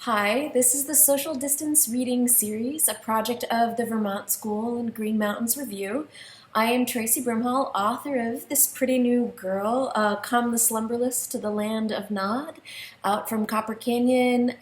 Hi, this is the Social Distance Reading Series, a project of the Vermont School and Green Mountains Review. I am Traci Brimhall, author of This Pretty New Girl, Come the Slumberless to the Land of Nod, out from Copper Canyon.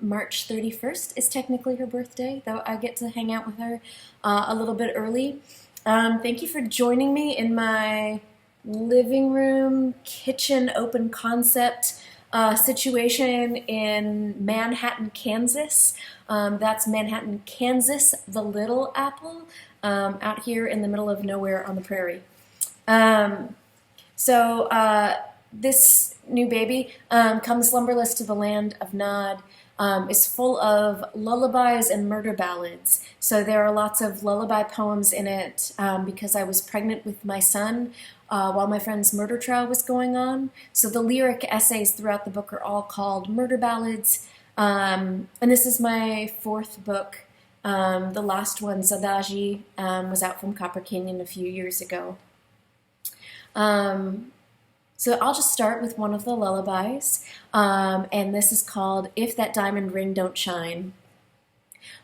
March 31st is technically her birthday, though I get to hang out with her a little bit early. Thank you for joining me in my living room, kitchen, open concept situation in Manhattan, Kansas. That's Manhattan, Kansas, the Little Apple, out here in the middle of nowhere on the prairie. This new baby, Come Slumberless to the Land of Nod, is full of lullabies and murder ballads. So there are lots of lullaby poems in it because I was pregnant with my son while my friend's murder trial was going on. So the lyric essays throughout the book are all called murder ballads. And this is my fourth book. The last one, Zadagi, was out from Copper Canyon a few years ago. So I'll just start with one of the lullabies, and this is called If That Diamond Ring Don't Shine.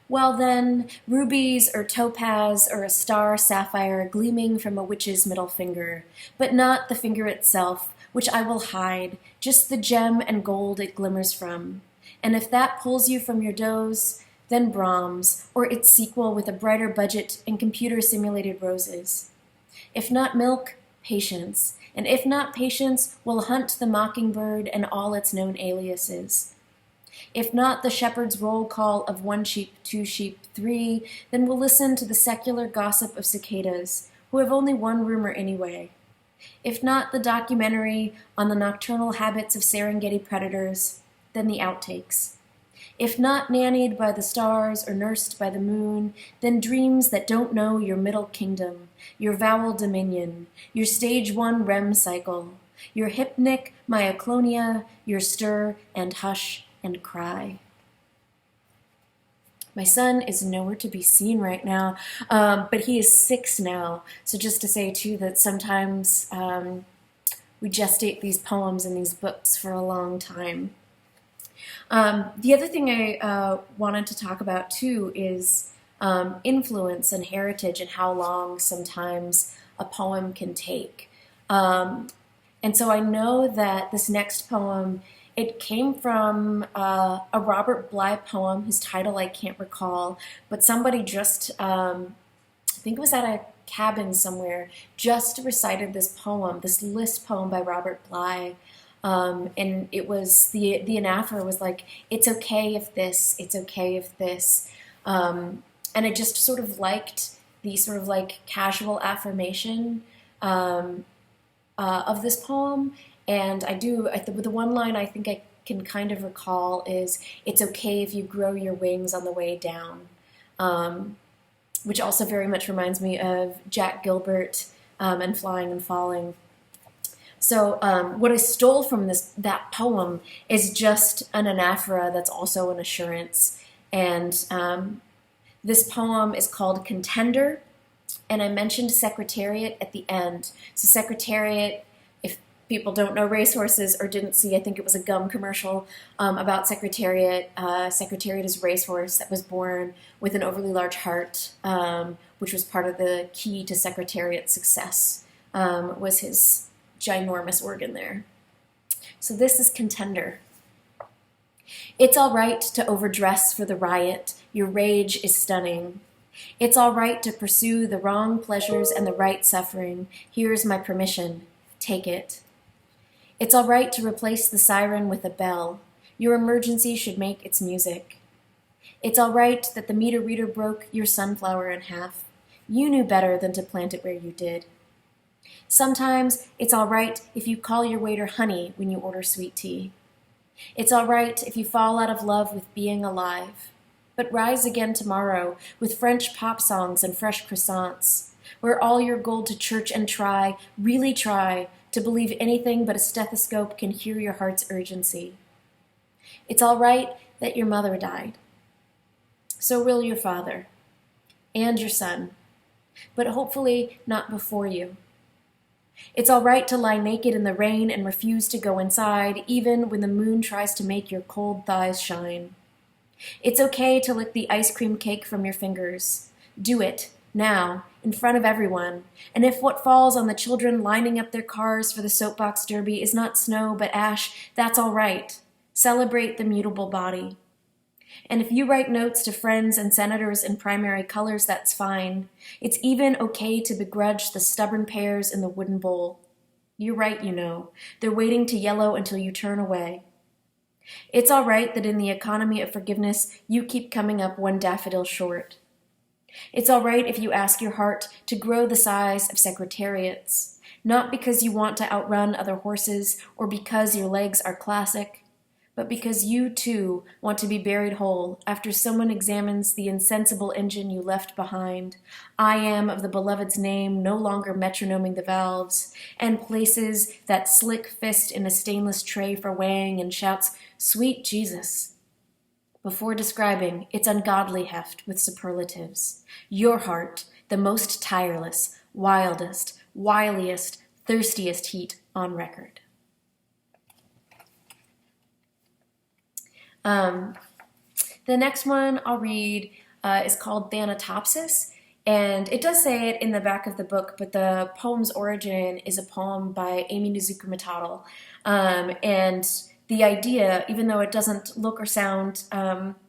Well then, rubies or topaz or a star sapphire gleaming from a witch's middle finger, but not the finger itself, which I will hide, just the gem and gold it glimmers from. And if that pulls you from your doze, then Brahms, or its sequel with a brighter budget and computer-simulated roses. If not milk, patience. And if not patience, we'll hunt the mockingbird and all its known aliases. If not the shepherd's roll call of 1 sheep, 2 sheep, 3, then we'll listen to the secular gossip of cicadas, who have only one rumor anyway. If not the documentary on the nocturnal habits of Serengeti predators, then the outtakes. If not nannied by the stars or nursed by the moon, then dreams that don't know your middle kingdom, your vowel dominion, your stage 1 REM cycle, your hypnic myoclonia, your stir and hush and cry. My son is nowhere to be seen right now, but he is 6 now. So just to say too that sometimes we gestate these poems and these books for a long time. The other thing I wanted to talk about too is influence and heritage and how long sometimes a poem can take. And so I know that this next poem, it came from a Robert Bly poem, whose title I can't recall, but somebody just, I think it was at a cabin somewhere, just recited this poem, this list poem by Robert Bly. And it was, the anaphora was like, it's okay if this, it's okay if this. And I just sort of liked the sort of like casual affirmation of this poem. And the one line I think I can kind of recall is, it's okay if you grow your wings on the way down, which also very much reminds me of Jack Gilbert and Flying and Falling. So what I stole from that poem is just an anaphora that's also an assurance. And this poem is called Contender, and I mentioned Secretariat at the end. So Secretariat, if people don't know racehorses or didn't see, I think it was a gum commercial about Secretariat. Secretariat is a racehorse that was born with an overly large heart, which was part of the key to Secretariat's success, was his ginormous organ there. So this is Contender. It's all right to overdress for the riot. Your rage is stunning. It's all right to pursue the wrong pleasures and the right suffering. Here's my permission. Take it. It's all right to replace the siren with a bell. Your emergency should make its music. It's all right that the meter reader broke your sunflower in half. You knew better than to plant it where you did. Sometimes it's all right if you call your waiter honey when you order sweet tea. It's all right if you fall out of love with being alive. But rise again tomorrow with French pop songs and fresh croissants. Wear all your gold to church and try, really try, to believe anything but a stethoscope can hear your heart's urgency. It's all right that your mother died. So will your father and your son, but hopefully not before you. It's all right to lie naked in the rain and refuse to go inside, even when the moon tries to make your cold thighs shine. It's okay to lick the ice cream cake from your fingers. Do it, now, in front of everyone. And if what falls on the children lining up their cars for the soapbox derby is not snow but ash, that's all right. Celebrate the mutable body. And if you write notes to friends and senators in primary colors, that's fine. It's even okay to begrudge the stubborn pears in the wooden bowl. You're right, you know. They're waiting to yellow until you turn away. It's all right that in the economy of forgiveness, you keep coming up one daffodil short. It's all right if you ask your heart to grow the size of secretariats, not because you want to outrun other horses or because your legs are classic, but because you, too, want to be buried whole after someone examines the insensible engine you left behind. I am of the beloved's name, no longer metronoming the valves, and places that slick fist in a stainless tray for weighing and shouts, "Sweet Jesus," before describing its ungodly heft with superlatives. Your heart, the most tireless, wildest, wiliest, thirstiest heat on record. The next one I'll read is called Thanatopsis, and it does say it in the back of the book, but the poem's origin is a poem by Amy Nizuka Matadel. And the idea, even though it doesn't look or sound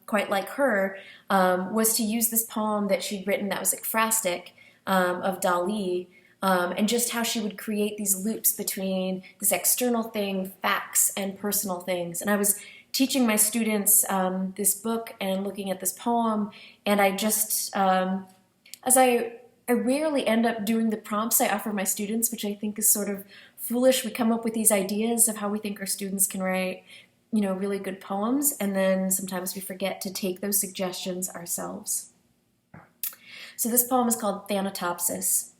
quite like her, was to use this poem that she'd written that was ekphrastic of Dali, and just how she would create these loops between this external thing, facts, and personal things. And I was teaching my students this book and looking at this poem, and I just, as I rarely end up doing the prompts I offer my students, which I think is sort of foolish. We come up with these ideas of how we think our students can write, really good poems, and then sometimes we forget to take those suggestions ourselves. So this poem is called Thanatopsis.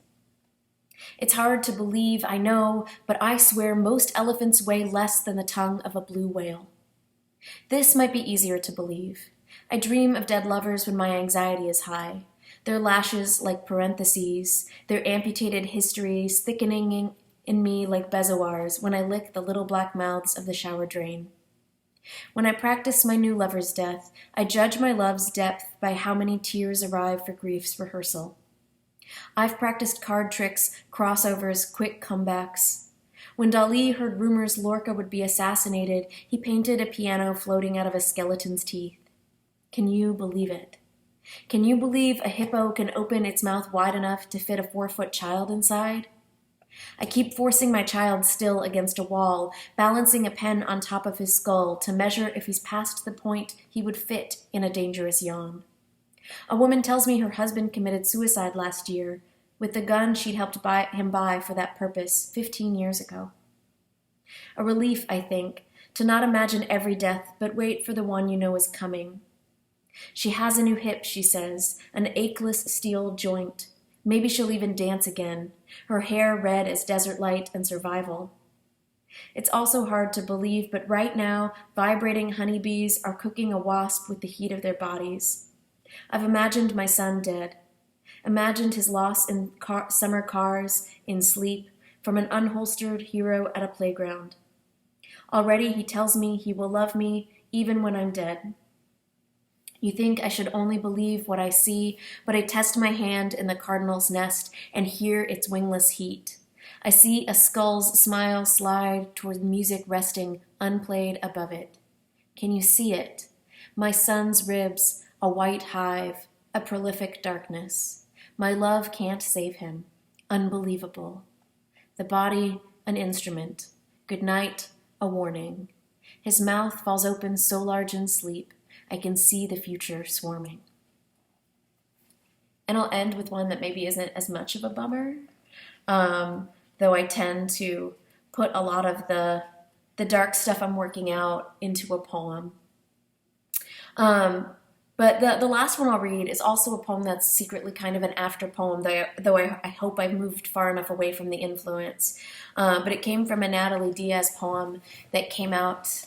It's hard to believe, I know, but I swear most elephants weigh less than the tongue of a blue whale. This might be easier to believe. I dream of dead lovers when my anxiety is high, their lashes like parentheses, their amputated histories thickening in me like bezoars when I lick the little black mouths of the shower drain. When I practice my new lover's death, I judge my love's depth by how many tears arrive for grief's rehearsal. I've practiced card tricks, crossovers, quick comebacks. When Dali heard rumors Lorca would be assassinated, he painted a piano floating out of a skeleton's teeth. Can you believe it? Can you believe a hippo can open its mouth wide enough to fit a 4-foot child inside? I keep forcing my child still against a wall, balancing a pen on top of his skull to measure if he's past the point he would fit in a dangerous yawn. A woman tells me her husband committed suicide last year, with the gun she'd helped him buy for that purpose 15 years ago. A relief, I think, to not imagine every death, but wait for the one you know is coming. She has a new hip, she says, an acheless steel joint. Maybe she'll even dance again, her hair red as desert light and survival. It's also hard to believe, but right now, vibrating honeybees are cooking a wasp with the heat of their bodies. I've imagined my son dead. Imagined his loss in summer cars, in sleep, from an unholstered hero at a playground. Already he tells me he will love me even when I'm dead. You think I should only believe what I see, but I test my hand in the cardinal's nest and hear its wingless heat. I see a skull's smile slide toward music resting unplayed above it. Can you see it? My son's ribs, a white hive, a prolific darkness. My love can't save him. Unbelievable. The body, an instrument. Good night, a warning. His mouth falls open so large in sleep, I can see the future swarming. And I'll end with one that maybe isn't as much of a bummer, though I tend to put a lot of the dark stuff I'm working out into a poem. But the last one I'll read is also a poem that's secretly kind of an after poem, though I hope I've moved far enough away from the influence. But it came from a Natalie Diaz poem that came out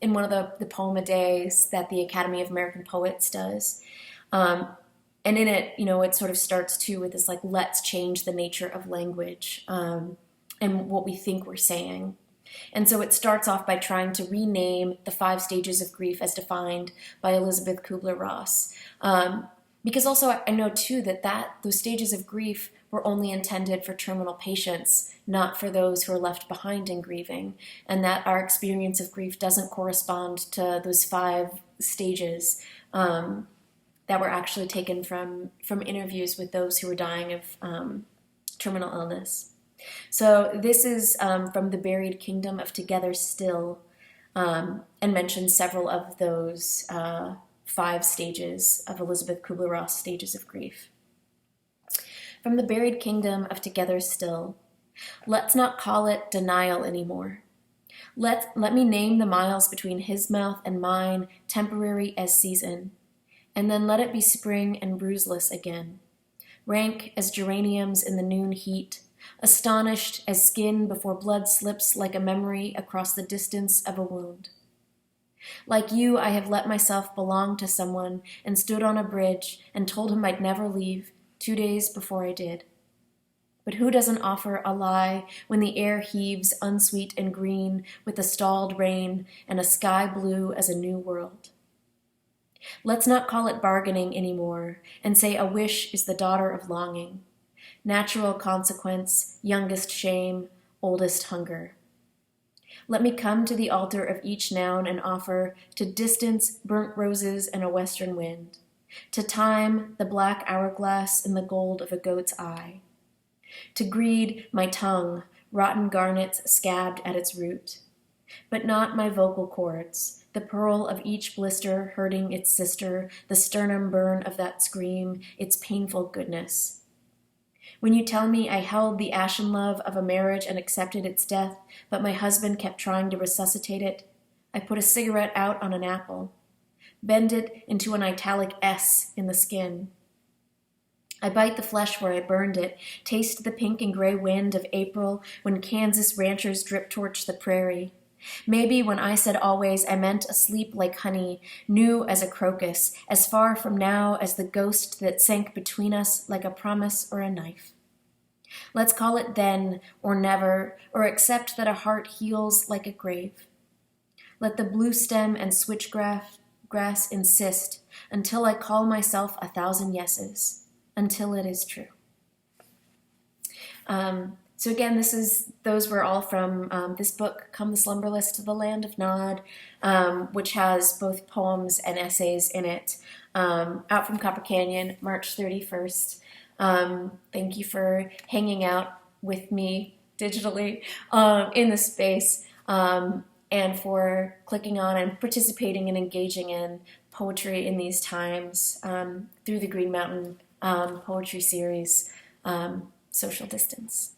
in one of the poem-a-days that the Academy of American Poets does. And in it, it sort of starts too with this let's change the nature of language and what we think we're saying. And so it starts off by trying to rename the 5 stages of grief as defined by Elizabeth Kubler-Ross. Because also I know too that those stages of grief were only intended for terminal patients, not for those who are left behind in grieving, and that our experience of grief doesn't correspond to those 5 stages that were actually taken from interviews with those who were dying of terminal illness. So this is from The Buried Kingdom of Together Still, and mentions several of those 5 stages of Elizabeth Kubler-Ross stages of grief. From The Buried Kingdom of Together Still, let's not call it denial anymore. Let me name the miles between his mouth and mine, temporary as season, and then let it be spring and bruiseless again, rank as geraniums in the noon heat, astonished as skin before blood slips like a memory across the distance of a wound. Like you, I have let myself belong to someone and stood on a bridge and told him I'd never leave 2 days before I did. But who doesn't offer a lie when the air heaves unsweet and green with the stalled rain and a sky blue as a new world? Let's not call it bargaining anymore and say a wish is the daughter of longing. Natural consequence, youngest shame, oldest hunger. Let me come to the altar of each noun and offer to distance burnt roses and a western wind, to time the black hourglass in the gold of a goat's eye, to greed my tongue, rotten garnets scabbed at its root, but not my vocal cords, the pearl of each blister hurting its sister, the sternum burn of that scream, its painful goodness. When you tell me I held the ashen love of a marriage and accepted its death, but my husband kept trying to resuscitate it, I put a cigarette out on an apple, bend it into an italic S in the skin. I bite the flesh where I burned it, taste the pink and gray wind of April when Kansas ranchers drip-torch the prairie. Maybe when I said always, I meant asleep like honey, new as a crocus, as far from now as the ghost that sank between us like a promise or a knife. Let's call it then or never, or accept that a heart heals like a grave. Let the blue stem and switchgrass insist until I call myself 1,000 yeses, until it is true. So again, those were all from this book, Come the Slumberless to the Land of Nod, which has both poems and essays in it, out from Copper Canyon, March 31st. Thank you for hanging out with me digitally in the space, and for clicking on and participating and engaging in poetry in these times through the Green Mountain Poetry Series, Social Distance.